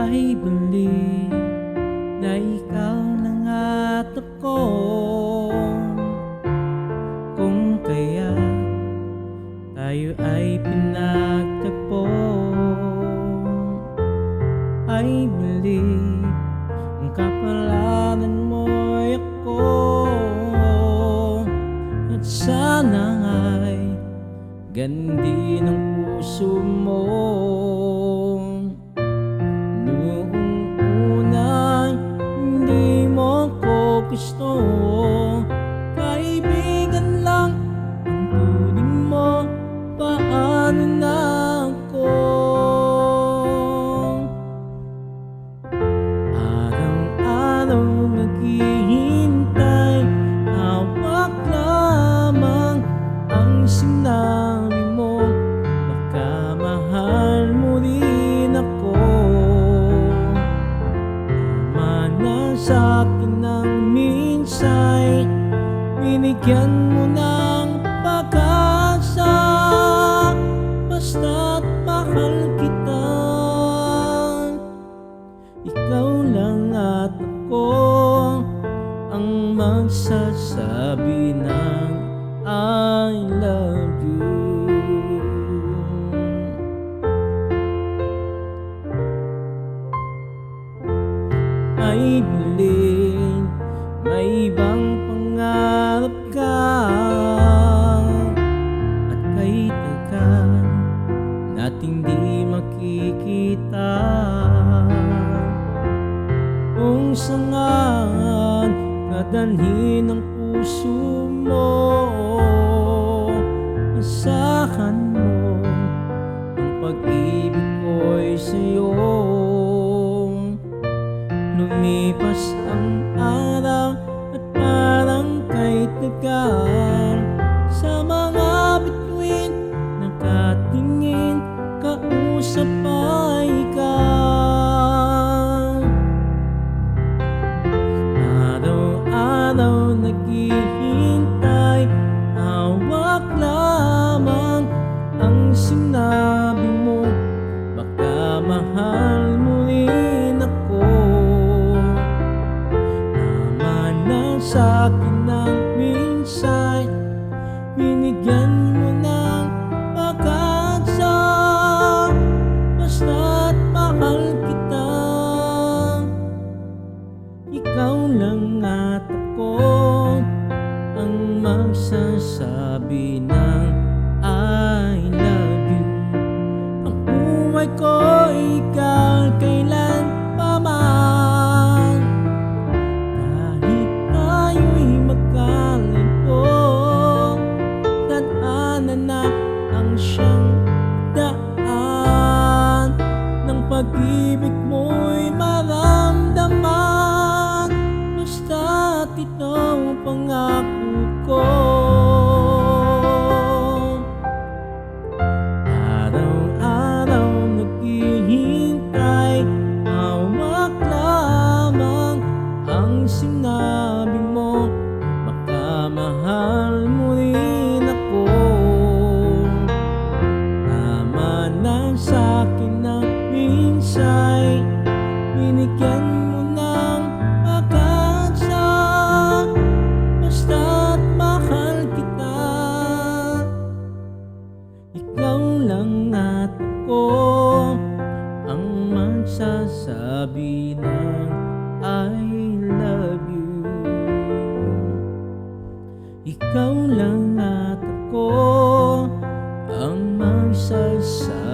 I believe na ikaw na nga't ako. Kung kaya tayo ay pinagtagpo, I believe ang kapalaran mo'y ako. At sana nga'y ganun din ang puso mo. Noong una'y hindi mo ko gusto, kaibigan lang ang turing mo, paano na ako? Araw-araw naghihintay, hawak lamang ang sinabi mo, baka mahal mo rin ako. Tama na sa'kin ng minsay, binigyan mo ng pag-asa, basta't mahal kita. Ikaw lang at ako ang magsasabi ng I love you. I believe may ibang pangarap ka, at kahit agad nating di makikita, kung saan kadalhin ng puso mo, asahan mo ang pag-ibig ko'y sa'yo. Lumipas ang araw at parang kay tagal, sa mga bituin nakatingin, kausap pa ikaw. Araw-araw naghihintay, hawak lamang ang sinabi mo, baka mahal mo rin ako. Tama na sa'kin ng minsay, binigyan mo ng pag-asa, basta't mahal kita. Ikaw lang at ako ang magsasabi ng I love you. Ang buhay ko'y ikaw kailan pa man, kahit tayo'y magkalaylo, tadhana na ang siyang daan ng pag-ibig mo'y maramdaman, basta't ito ang pangako ko. Araw-araw naghihintay, hawak lamang ang sinabi mo, baka mahal mo rin ako. Tama na sa'kin ng minsay, binigyan mo ng pag-asa, basta't mahal kita. Ikaw lang at ako ang magsasabi ng I love you. Ikaw lang at ako ang magsasabi